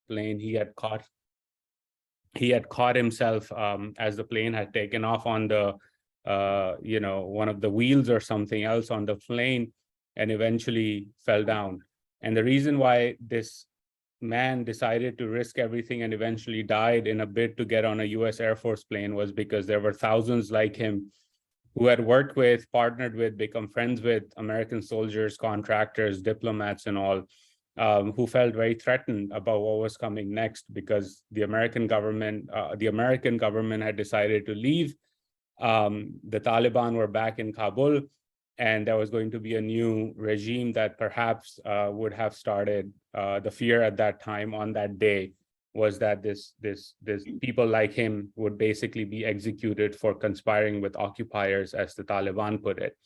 plane. He had caught himself as the plane had taken off on the one of the wheels or something else on the plane, and eventually fell down. And the reason why this man decided to risk everything and eventually died in a bid to get on a US Air Force plane was because there were thousands like him who had worked with, partnered with, become friends with American soldiers, contractors, diplomats, and all, who felt very threatened about what was coming next, because the American government had decided to leave. The Taliban were back in Kabul, and there was going to be a new regime that perhaps would have started. The fear at that time, on that day, was that this people like him would basically be executed for conspiring with occupiers, as the Taliban put it.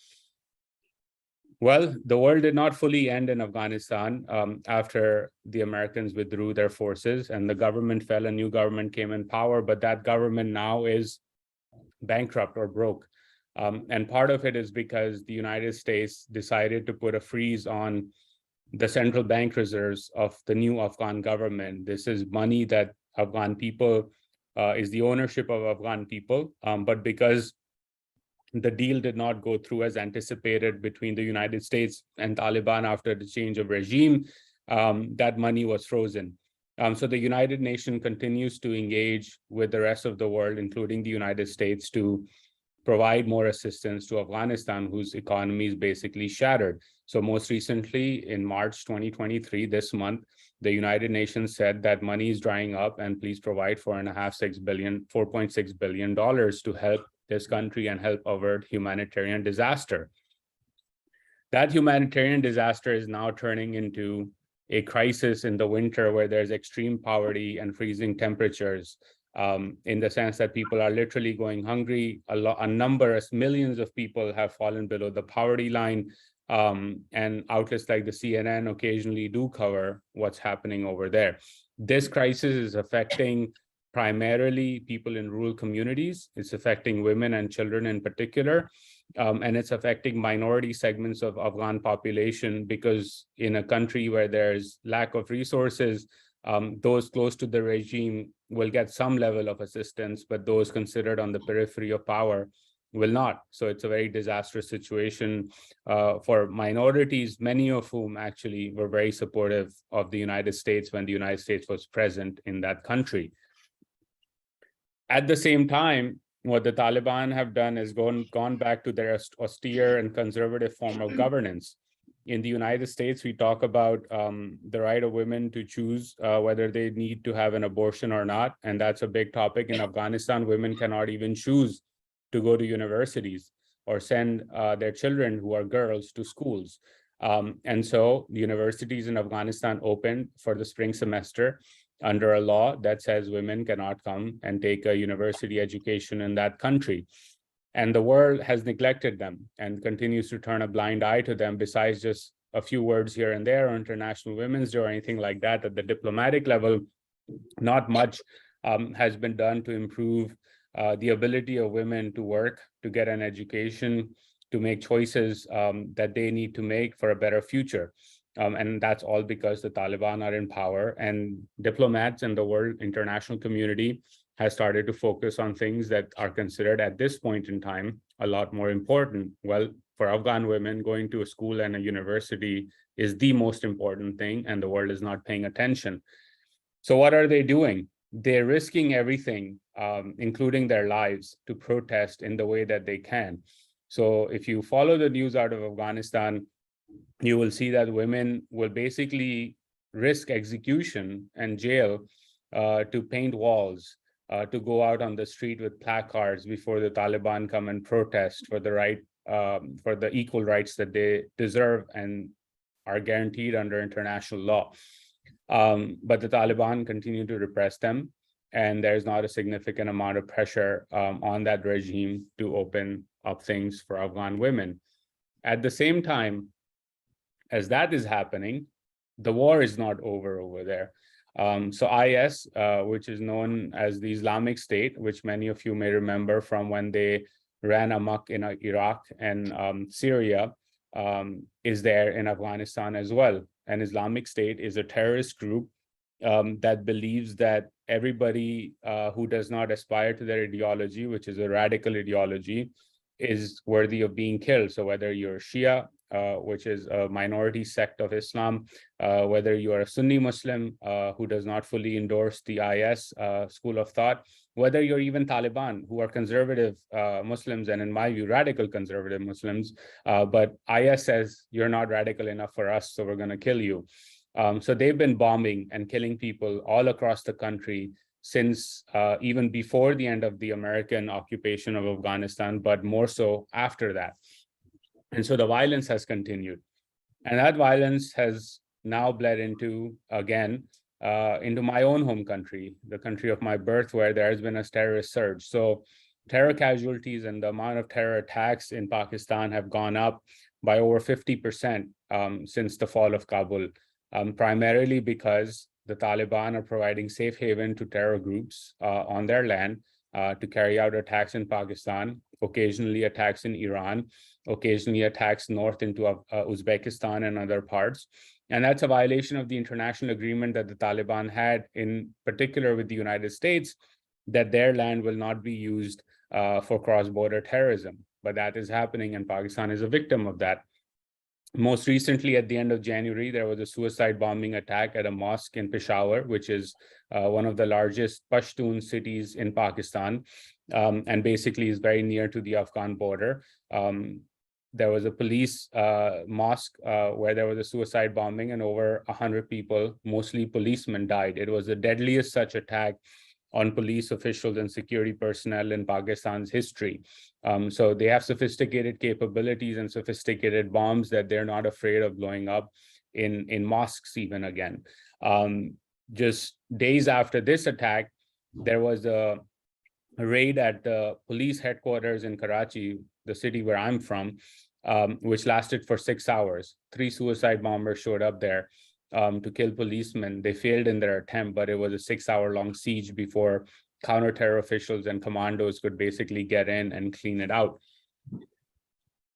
Well, the world did not fully end in Afghanistan after the Americans withdrew their forces and the government fell. A new government came in power, but that government now is bankrupt or broke. And part of it is because the United States decided to put a freeze on the central bank reserves of the new Afghan government. This is money that Afghan people, is the ownership of Afghan people, but because the deal did not go through as anticipated between the United States and Taliban after the change of regime, that money was frozen. So the United Nations continues to engage with the rest of the world, including the United States, to provide more assistance to Afghanistan, whose economy is basically shattered. So most recently, in March 2023, this month, the United Nations said that money is drying up and please provide $4.6 billion to help this country and help avert humanitarian disaster. That humanitarian disaster is now turning into a crisis in the winter, where there's extreme poverty and freezing temperatures, in the sense that people are literally going hungry. Millions of people have fallen below the poverty line, and outlets like the CNN occasionally do cover what's happening over there. This crisis is affecting primarily people in rural communities. It's affecting women and children in particular, and it's affecting minority segments of Afghan population, because in a country where there's lack of resources, those close to the regime will get some level of assistance, but those considered on the periphery of power will not. So it's a very disastrous situation for minorities, many of whom actually were very supportive of the United States when the United States was present in that country. At the same time, what the Taliban have done is gone back to their austere and conservative form of governance. In the United States, we talk about the right of women to choose whether they need to have an abortion or not. And that's a big topic. In Afghanistan, women cannot even choose to go to universities or send their children, who are girls, to schools. And so the universities in Afghanistan opened for the spring semester under a law that says women cannot come and take a university education in that country. And the world has neglected them and continues to turn a blind eye to them, besides just a few words here and there on International Women's Day or anything like that. At the diplomatic level, not much has been done to improve the ability of women to work, to get an education, to make choices that they need to make for a better future. And that's all because the Taliban are in power, and diplomats and the world international community has started to focus on things that are considered at this point in time a lot more important. Well, for Afghan women, going to a school and a university is the most important thing, and the world is not paying attention. So what are they doing? They're risking everything, including their lives, to protest in the way that they can. So if you follow the news out of Afghanistan, you will see that women will basically risk execution and jail to paint walls, to go out on the street with placards before the Taliban come and protest for the right, for the equal rights that they deserve and are guaranteed under international law. But the Taliban continue to repress them, and there's not a significant amount of pressure on that regime to open up things for Afghan women. At the same time, as that is happening, the war is not over there. So IS, which is known as the Islamic State, which many of you may remember from when they ran amok in Iraq and Syria, is there in Afghanistan as well. An Islamic State is a terrorist group that believes that everybody who does not aspire to their ideology, which is a radical ideology, is worthy of being killed. So whether you're Shia, which is a minority sect of Islam, whether you are a Sunni Muslim who does not fully endorse the IS school of thought, whether you're even Taliban, who are conservative Muslims, and in my view, radical conservative Muslims, but IS says you're not radical enough for us, so we're going to kill you. So they've been bombing and killing people all across the country since even before the end of the American occupation of Afghanistan, but more so after that. And so the violence has continued. And that violence has now bled into, again, into my own home country, the country of my birth, where there has been a terrorist surge. So terror casualties and the amount of terror attacks in Pakistan have gone up by over 50% since the fall of Kabul, primarily because the Taliban are providing safe haven to terror groups on their land to carry out attacks in Pakistan, occasionally attacks in Iran, occasionally attacks north into Uzbekistan and other parts. And that's a violation of the international agreement that the Taliban had, in particular with the United States, that their land will not be used for cross-border terrorism. But that is happening, and Pakistan is a victim of that. Most recently, at the end of January, there was a suicide bombing attack at a mosque in Peshawar, which is one of the largest Pashtun cities in Pakistan, and basically is very near to the Afghan border. There was a police mosque where there was a suicide bombing, and over 100 people, mostly policemen, died. It was the deadliest such attack on police officials and security personnel in Pakistan's history. So they have sophisticated capabilities and sophisticated bombs that they're not afraid of blowing up in mosques even again. Just days after this attack, there was a raid at the police headquarters in Karachi, the city where I'm from, which lasted for 6 hours. 3 suicide bombers showed up there to kill policemen. They failed in their attempt, but it was a 6-hour-long siege before counter-terror officials and commandos could basically get in and clean it out.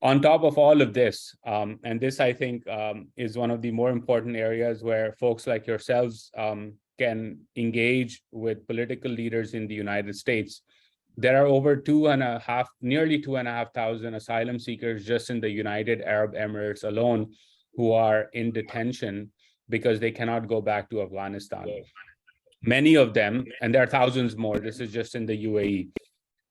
On top of all of this, and this I think is one of the more important areas where folks like yourselves can engage with political leaders in the United States, there are over nearly 2,500 asylum seekers just in the United Arab Emirates alone who are in detention because they cannot go back to Afghanistan. Many of them, and there are thousands more, this is just in the UAE,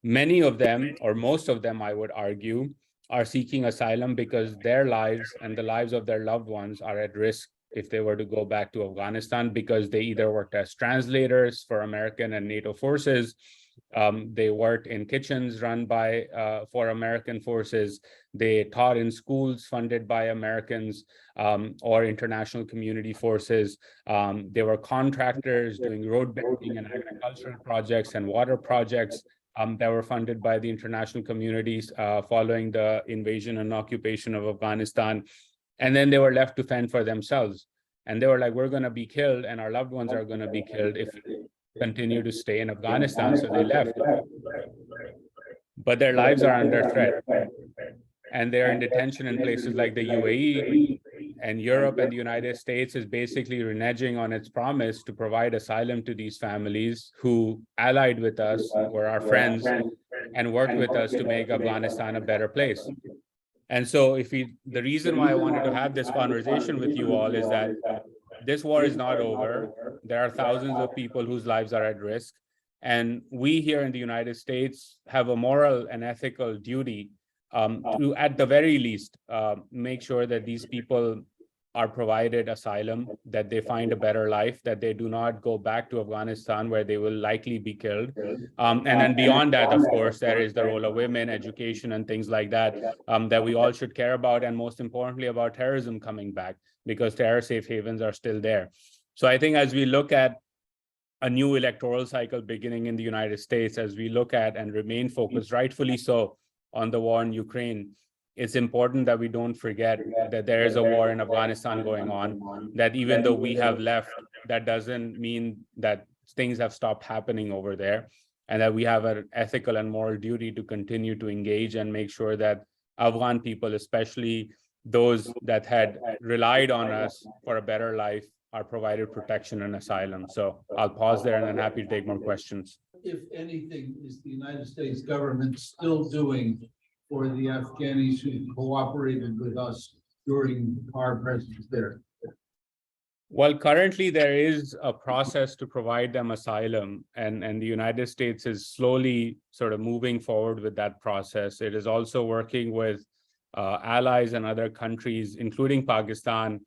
many of them, or most of them, I would argue, are seeking asylum because their lives and the lives of their loved ones are at risk if they were to go back to Afghanistan, because they either worked as translators for American and NATO forces, they worked in kitchens run by for American forces, they taught in schools funded by Americans or international community forces. They were contractors doing road building and agricultural projects and water projects that were funded by the international communities following the invasion and occupation of Afghanistan. And then they were left to fend for themselves. And they were like, we're going to be killed and our loved ones are going to be killed if we continue to stay in Afghanistan. So they left. But their lives are under threat. And they're in detention in places like the UAE, and Europe and the United States is basically reneging on its promise to provide asylum to these families who allied with us, were our friends, and worked with us to make Afghanistan a better place. And so the reason why I wanted to have this conversation with you all is that this war is not over. There are thousands of people whose lives are at risk. And we here in the United States have a moral and ethical duty to, at the very least, make sure that these people are provided asylum, that they find a better life, that they do not go back to Afghanistan where they will likely be killed. And then beyond that, of course, there is the role of women, education, and things like that, that we all should care about, and most importantly, about terrorism coming back, because terror safe havens are still there. So I think as we look at a new electoral cycle beginning in the United States, as we look at and remain focused, rightfully so, on the war in Ukraine, it's important that we don't forget that there is a war in Afghanistan going on, that even though we have left, that doesn't mean that things have stopped happening over there, and that we have an ethical and moral duty to continue to engage and make sure that Afghan people, especially those that had relied on us for a better life, are provided protection and asylum. So I'll pause there and I'm happy to take more questions. If anything, is the United States government still doing for the Afghanis who cooperated with us during our presence there? Well, currently there is a process to provide them asylum, and the United States is slowly sort of moving forward with that process. It is also working with allies and other countries, including Pakistan,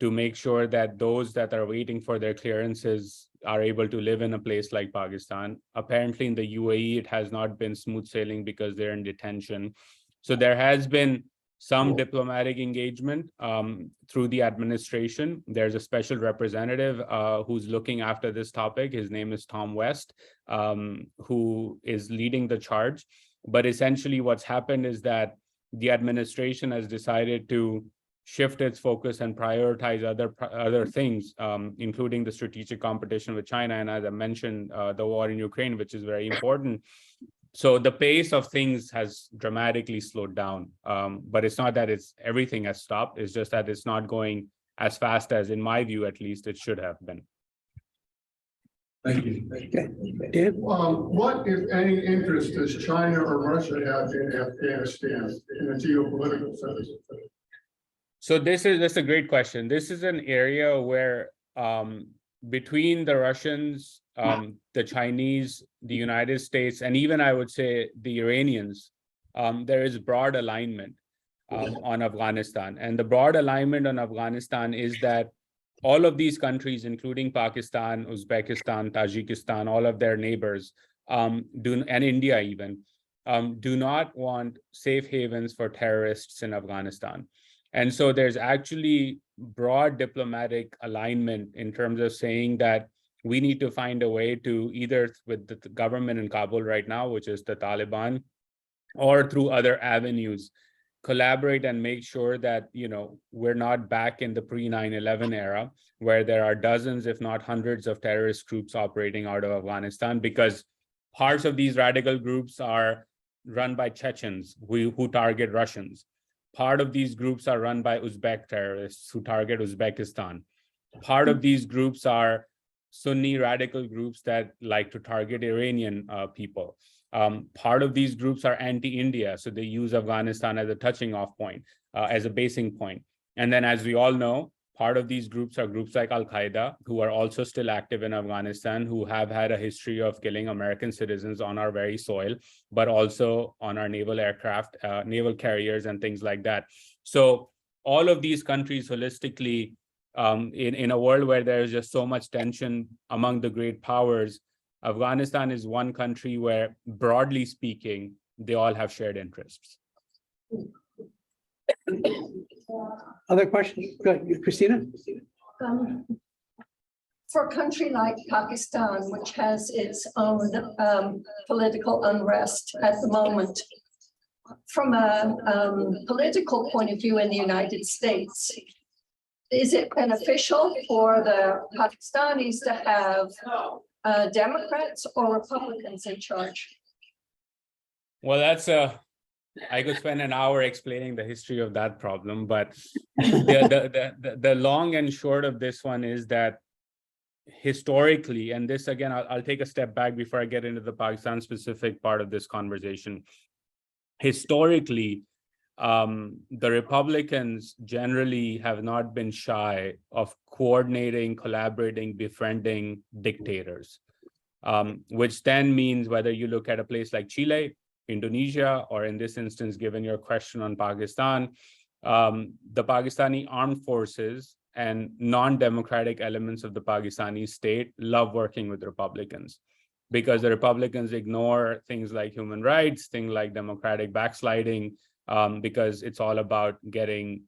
to make sure that those that are waiting for their clearances are able to live in a place like Pakistan. Apparently in the UAE, it has not been smooth sailing because they're in detention. So there has been some diplomatic engagement through the administration. There's a special representative who's looking after this topic. His name is Tom West, who is leading the charge. But essentially what's happened is that the administration has decided to shift its focus and prioritize other things, including the strategic competition with China. And as I mentioned, the war in Ukraine, which is very important. So the pace of things has dramatically slowed down. But it's not that everything has stopped. It's just that it's not going as fast as, in my view, at least, it should have been. Thank you. Dan? What, if any, interest does China or Russia have in Afghanistan in a geopolitical sense? So that's a great question. This is an area where between the Russians, the Chinese, the United States, and even I would say the Iranians, there is broad alignment on Afghanistan. And the broad alignment on Afghanistan is that all of these countries, including Pakistan, Uzbekistan, Tajikistan, all of their neighbors, and India even, do not want safe havens for terrorists in Afghanistan. And so there's actually broad diplomatic alignment in terms of saying that we need to find a way to, either with the government in Kabul right now, which is the Taliban, or through other avenues, collaborate and make sure that, you know, we're not back in the pre-9/11 era where there are dozens, if not hundreds, of terrorist groups operating out of Afghanistan, because parts of these radical groups are run by Chechens who target Russians. Part of these groups are run by Uzbek terrorists who target Uzbekistan. Part of these groups are Sunni radical groups that like to target Iranian people. Part of these groups are anti-India, so they use Afghanistan as a touching off point, as a basing point. And then, as we all know, part of these groups are groups like Al-Qaeda, who are also still active in Afghanistan, who have had a history of killing American citizens on our very soil, but also on our naval aircraft, naval carriers, and things like that. So all of these countries holistically, in a world where there is just so much tension among the great powers, Afghanistan is one country where, broadly speaking, they all have shared interests. Other questions? Go ahead, Christina? For a country like Pakistan, which has its own political unrest at the moment, from a political point of view in the United States, is it beneficial for the Pakistanis to have Democrats or Republicans in charge? Well, I could spend an hour explaining the history of that problem, but the long and short of this one is that historically, and this again, I'll take a step back before I get into the Pakistan specific part of this conversation. Historically, the Republicans generally have not been shy of coordinating, collaborating, befriending dictators, which then means whether you look at a place like Chile, Indonesia, or in this instance, given your question on Pakistan, the Pakistani armed forces and non-democratic elements of the Pakistani state love working with Republicans, because the Republicans ignore things like human rights, things like democratic backsliding, because it's all about getting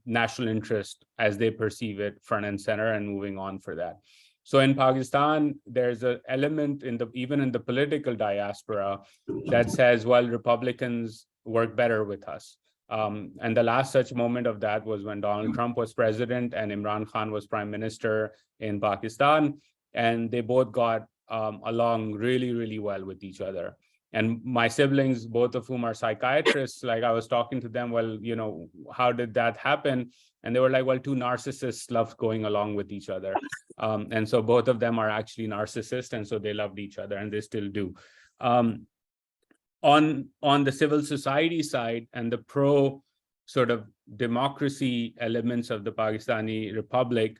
national interest as they perceive it front and center and moving on for that. So in Pakistan, there's an element even in the political diaspora that says, well, Republicans work better with us. And the last such moment of that was when Donald Trump was president and Imran Khan was prime minister in Pakistan, and they both got along really, really well with each other. And my siblings, both of whom are psychiatrists, like I was talking to them, well, you know, how did that happen? And they were like, well, two narcissists love going along with each other. And so both of them are actually narcissists, and so they loved each other, and they still do. On the civil society side and the pro sort of democracy elements of the Pakistani Republic,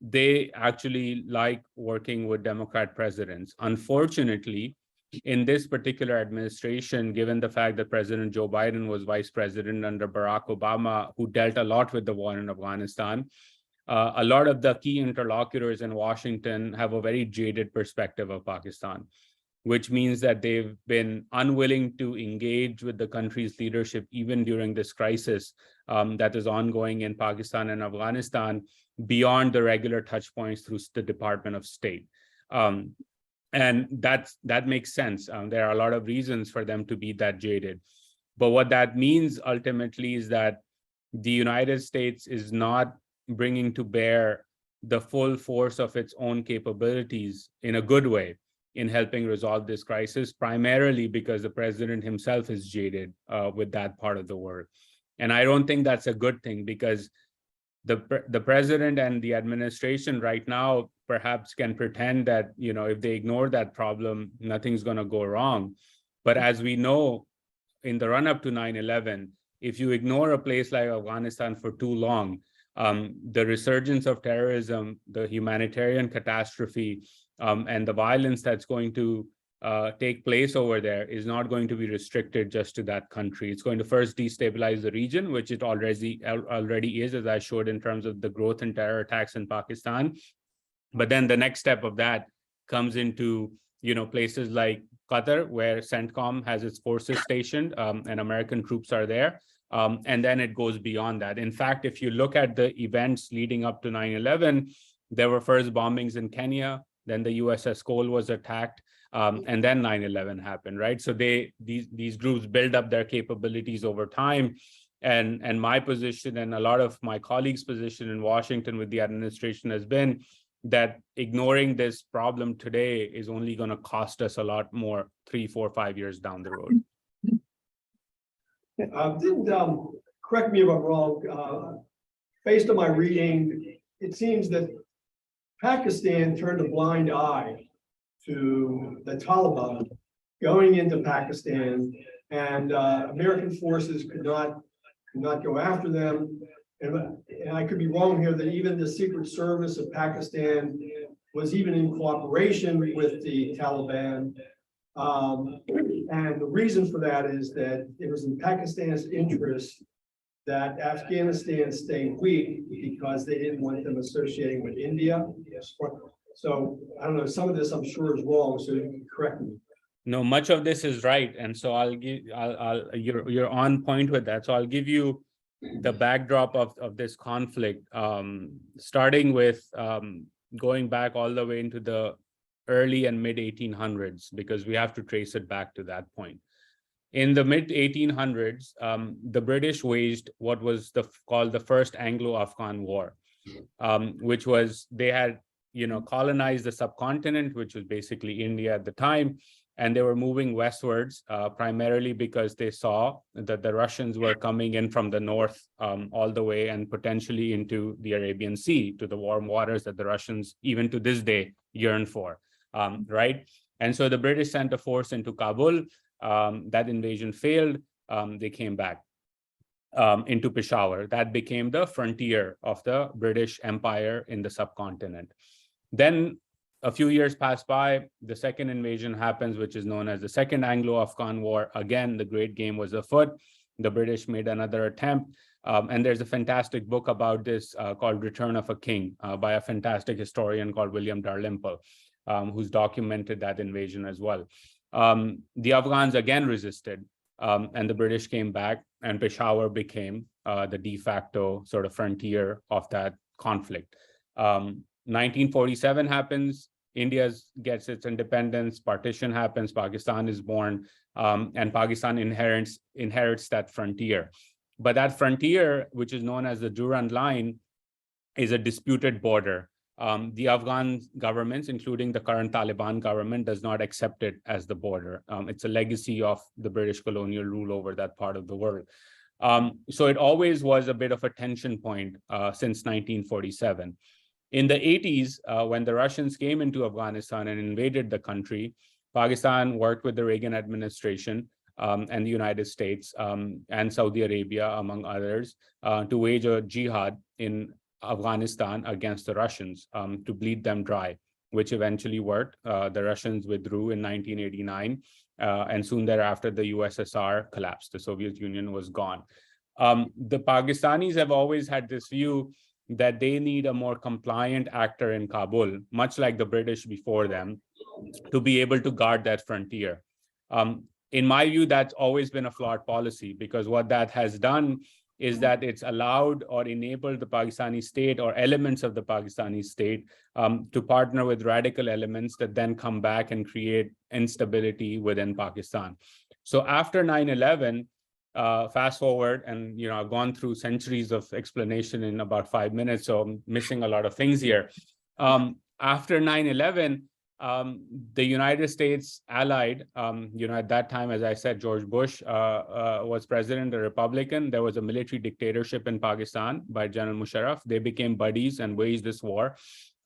they actually like working with Democrat presidents. Unfortunately, in this particular administration, given the fact that President Joe Biden was vice president under Barack Obama, who dealt a lot with the war in Afghanistan, a lot of the key interlocutors in Washington have a very jaded perspective of Pakistan, which means that they've been unwilling to engage with the country's leadership, even during this crisis that is ongoing in Pakistan and Afghanistan, beyond the regular touch points through the Department of State. And that makes sense. There are a lot of reasons for them to be that jaded. But what that means ultimately is that the United States is not bringing to bear the full force of its own capabilities in a good way in helping resolve this crisis, primarily because the president himself is jaded with that part of the world. And I don't think that's a good thing, because the president and the administration right now perhaps can pretend that, you know, if they ignore that problem, nothing's going to go wrong. But as we know, in the run-up to 9/11, if you ignore a place like Afghanistan for too long, the resurgence of terrorism, the humanitarian catastrophe, and the violence that's going to take place over there is not going to be restricted just to that country. It's going to first destabilize the region, which it already is, as I showed in terms of the growth in terror attacks in Pakistan. But then the next step of that comes into, you know, places like Qatar, where CENTCOM has its forces stationed and American troops are there. And then it goes beyond that. In fact, if you look at the events leading up to 9/11, there were first bombings in Kenya, then the USS Cole was attacked, and then 9/11 happened, right? So these groups build up their capabilities over time. And my position and a lot of my colleagues' position in Washington with the administration has been that ignoring this problem today is only going to cost us a lot more 3, 4, 5 years down the road. Correct me if I'm wrong, based on my reading, it seems that Pakistan turned a blind eye to the Taliban going into Pakistan, and American forces could not go after them. And I could be wrong here, that even the Secret Service of Pakistan was even in cooperation with the Taliban. And the reason for that is that it was in Pakistan's interest that Afghanistan stay weak, because they didn't want them associating with India. So I don't know, some of this I'm sure is wrong, so you can correct me. No, much of this is right. And so you're on point with that. So I'll give you the backdrop of this conflict, starting with going back all the way into the early and mid 1800s, because we have to trace it back to that point. In the mid 1800s, the British waged what was called the First Anglo-Afghan War, which was, they had, you know, colonized the subcontinent, which was basically India at the time, and they were moving westwards, primarily because they saw that the Russians were coming in from the north all the way and potentially into the Arabian Sea, to the warm waters that the Russians, even to this day, yearn for, right? And so the British sent a force into Kabul. That invasion failed. They came back into Peshawar. That became the frontier of the British Empire in the subcontinent. Then a few years pass by, the second invasion happens, which is known as the Second Anglo-Afghan War. Again, the great game was afoot. The British made another attempt. And there's a fantastic book about this called Return of a King by a fantastic historian called William Dalrymple, who's documented that invasion as well. The Afghans again resisted, and the British came back, and Peshawar became the de facto sort of frontier of that conflict. 1947 happens, India gets its independence, partition happens, Pakistan is born, and Pakistan inherits that frontier. But that frontier, which is known as the Durand Line, is a disputed border the Afghan governments, including the current Taliban government, does not accept it as the border. It's a legacy of the British colonial rule over that part of the world. So it always was a bit of a tension point since 1947. In the 80s, when the Russians came into Afghanistan and invaded the country, Pakistan worked with the Reagan administration and the United States and Saudi Arabia, among others, to wage a jihad in Afghanistan against the Russians to bleed them dry, which eventually worked. The Russians withdrew in 1989, and soon thereafter, the USSR collapsed. The Soviet Union was gone. The Pakistanis have always had this view that they need a more compliant actor in Kabul, much like the British before them, to be able to guard that frontier. In my view, that's always been a flawed policy, because what that has done is that it's allowed or enabled the Pakistani state or elements of the Pakistani state to partner with radical elements that then come back and create instability within Pakistan. So after 9/11, fast forward, and I've gone through centuries of explanation in about 5 minutes, so I'm missing a lot of things here. After 9/11, the United States allied, at that time, as I said, George Bush was president, a Republican. There was a military dictatorship in Pakistan by General Musharraf. They became buddies and waged this war.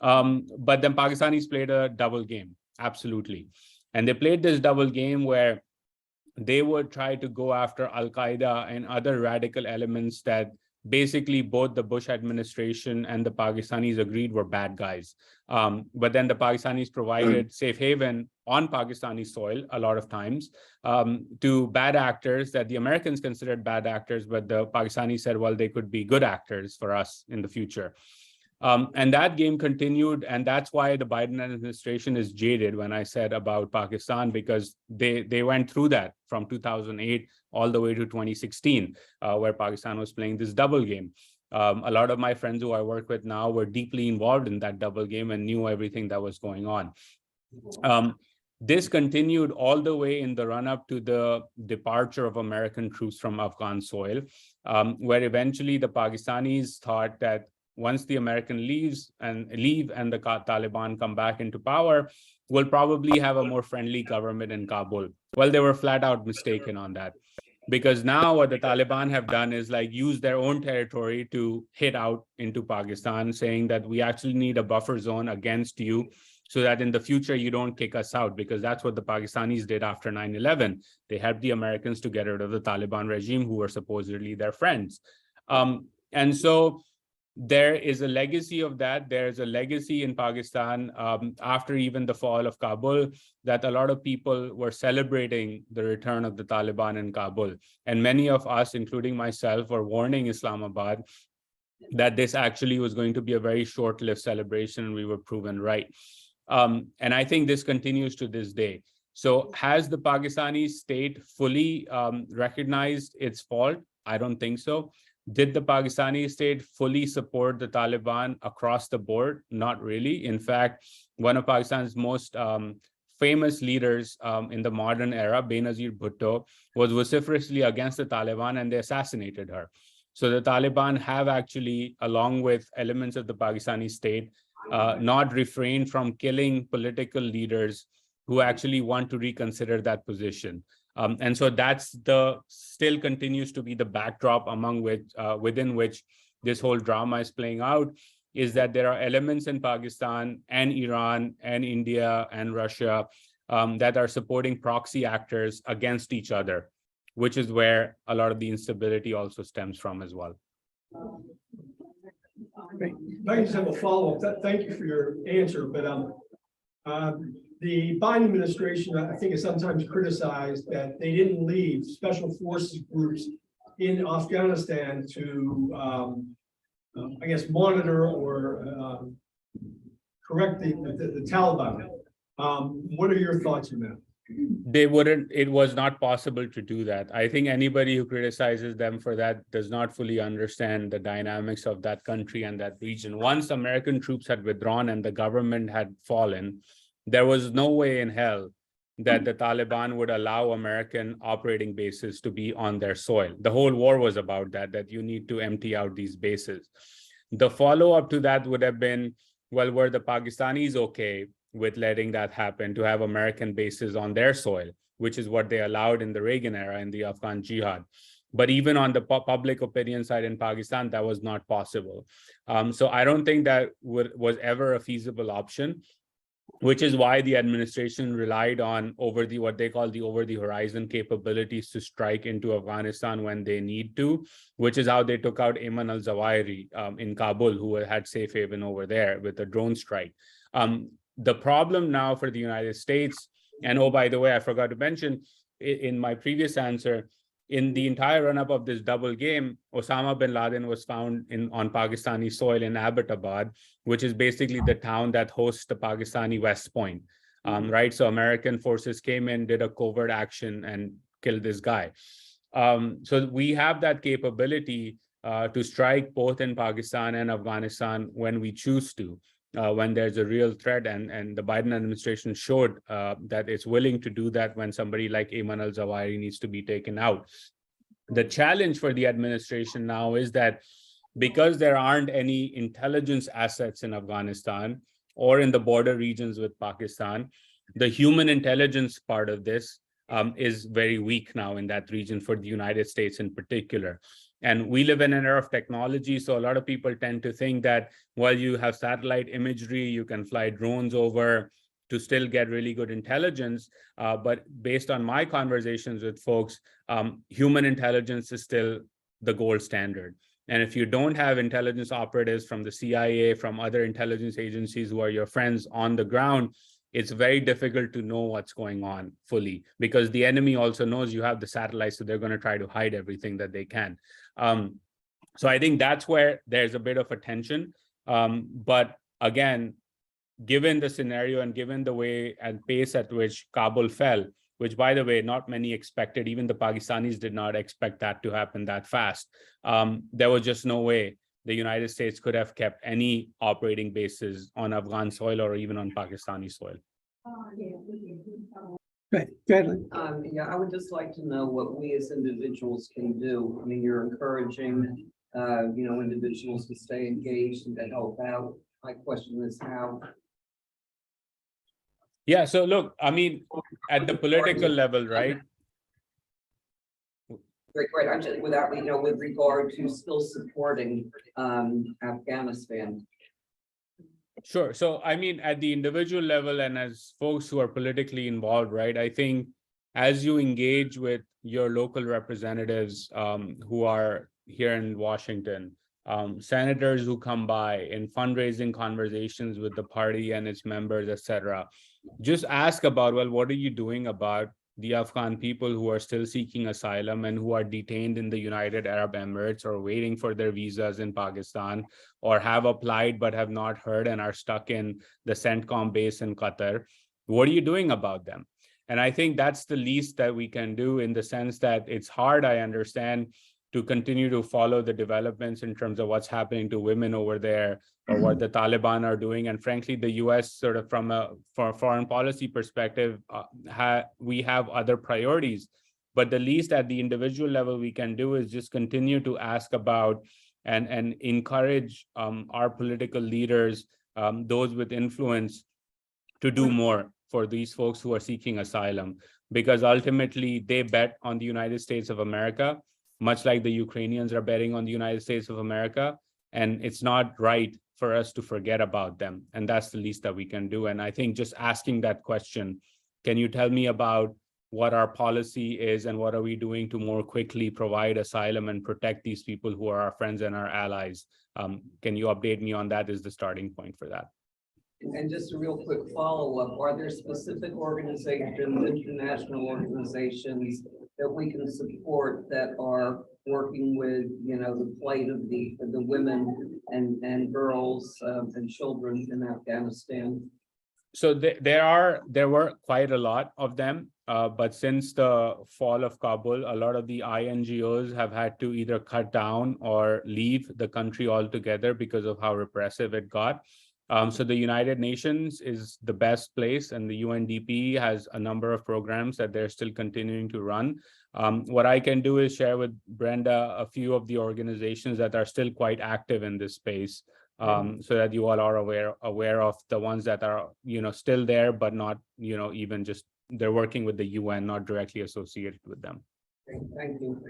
But then Pakistanis played a double game, absolutely. And they played this double game where they would try to go after Al-Qaeda and other radical elements that basically both the Bush administration and the Pakistanis agreed were bad guys. But then the Pakistanis provided safe haven on Pakistani soil a lot of times to bad actors that the Americans considered bad actors, but the Pakistanis said, well, they could be good actors for us in the future. And that game continued, and that's why the Biden administration is jaded when I said about Pakistan, because they went through that from 2008 all the way to 2016, where Pakistan was playing this double game. A lot of my friends who I work with now were deeply involved in that double game and knew everything that was going on. This continued all the way in the run-up to the departure of American troops from Afghan soil, where eventually the Pakistanis thought that once the American leave and the Taliban come back into power, we'll probably have a more friendly government in Kabul. Well, they were flat out mistaken on that, because now what the Taliban have done is like use their own territory to hit out into Pakistan, saying that we actually need a buffer zone against you so that in the future you don't kick us out, because that's what the Pakistanis did after 9/11. They helped the Americans to get rid of the Taliban regime, who were supposedly their friends. And so there is a legacy of that. There's a legacy in Pakistan after even the fall of Kabul, that a lot of people were celebrating the return of the Taliban in Kabul. And many of us, including myself, were warning Islamabad that this actually was going to be a very short-lived celebration, and we were proven right. And I think this continues to this day. So has the Pakistani state fully recognized its fault? I don't think so. Did the Pakistani state fully support the Taliban across the board? Not really. In fact, one of Pakistan's most famous leaders in the modern era, Benazir Bhutto, was vociferously against the Taliban, and they assassinated her. So the Taliban have actually, along with elements of the Pakistani state, not refrained from killing political leaders who actually want to reconsider that position. And so that's still continues to be the backdrop within which this whole drama is playing out, is that there are elements in Pakistan and Iran and India and Russia that are supporting proxy actors against each other, which is where a lot of the instability also stems from as well. Great. I just have a follow-up. Thank you for your answer, but the Biden administration, I think, is sometimes criticized that they didn't leave special forces groups in Afghanistan to, I guess, monitor or correct the Taliban. What are your thoughts on that? It was not possible to do that. I think anybody who criticizes them for that does not fully understand the dynamics of that country and that region. Once American troops had withdrawn and the government had fallen, there was no way in hell that the Taliban would allow American operating bases to be on their soil. The whole war was about that you need to empty out these bases. The follow-up to that would have been well, were the Pakistanis okay with letting that happen, to have American bases on their soil, which is what they allowed in the Reagan era in the Afghan jihad. But even on the public opinion side in Pakistan, that was not possible. So I don't think that was ever a feasible option, which is why the administration relied on what they call the over the horizon capabilities to strike into Afghanistan when they need to, which is how they took out Ayman al-Zawahiri in Kabul, who had safe haven over there with a drone strike. The problem now for the United States, and oh, by the way, I forgot to mention in my previous answer, in the entire run-up of this double game, Osama bin Laden was found on Pakistani soil in Abbottabad, which is basically the town that hosts the Pakistani West Point, right? So American forces came in, did a covert action, and killed this guy. So we have that capability to strike both in Pakistan and Afghanistan when we choose to. When there's a real threat, and the Biden administration showed that it's willing to do that when somebody like Ayman al-Zawahiri needs to be taken out. The challenge for the administration now is that because there aren't any intelligence assets in Afghanistan or in the border regions with Pakistan, the human intelligence part of this is very weak now in that region for the United States in particular. And we live in an era of technology, so a lot of people tend to think that, well, you have satellite imagery, you can fly drones over to still get really good intelligence. But based on my conversations with folks, human intelligence is still the gold standard. And if you don't have intelligence operatives from the CIA, from other intelligence agencies who are your friends on the ground, it's very difficult to know what's going on fully, because the enemy also knows you have the satellites, so they're going to try to hide everything that they can. So I think that's where there's a bit of a tension. But again, given the scenario and given the way and pace at which Kabul fell, which, by the way, not many expected, even the Pakistanis did not expect that to happen that fast. There was just no way the United States could have kept any operating bases on Afghan soil or even on Pakistani soil. Right, go ahead, Lynn. Yeah, I would just like to know what we as individuals can do. I mean, you're encouraging, individuals to stay engaged and to help out. My question is how. Yeah, so look, I mean, at the political level, right? Great. I'm just without, with regard to still supporting Afghanistan. Sure. So, I mean, at the individual level and as folks who are politically involved, right, I think as you engage with your local representatives who are here in Washington, senators who come by in fundraising conversations with the party and its members, et cetera, just ask about, well, what are you doing about the Afghan people who are still seeking asylum and who are detained in the United Arab Emirates or waiting for their visas in Pakistan, or have applied but have not heard and are stuck in the CENTCOM base in Qatar? What are you doing about them? And I think that's the least that we can do, in the sense that it's hard, I understand, to continue to follow the developments in terms of what's happening to women over there or what the Taliban are doing. And frankly, the US, sort of from a foreign policy perspective, we have other priorities. But the least at the individual level we can do is just continue to ask about and encourage our political leaders, those with influence, to do more for these folks who are seeking asylum, because ultimately they bet on the United States of America, much like the Ukrainians are betting on the United States of America. And it's not right for us to forget about them. And that's the least that we can do. And I think just asking that question, can you tell me about what our policy is and what are we doing to more quickly provide asylum and protect these people who are our friends and our allies? Can you update me on that? Is the starting point for that. And just a real quick follow-up, are there specific organizations, international organizations that we can support that are working with, the plight of the women and girls and children in Afghanistan? So there were quite a lot of them, but since the fall of Kabul, a lot of the INGOs have had to either cut down or leave the country altogether because of how repressive it got. So the United Nations is the best place, and the UNDP has a number of programs that they're still continuing to run. What I can do is share with Brenda a few of the organizations that are still quite active in this space. so that you all are aware of the ones that are, still there, but not, even just they're working with the UN, not directly associated with them. Thank you.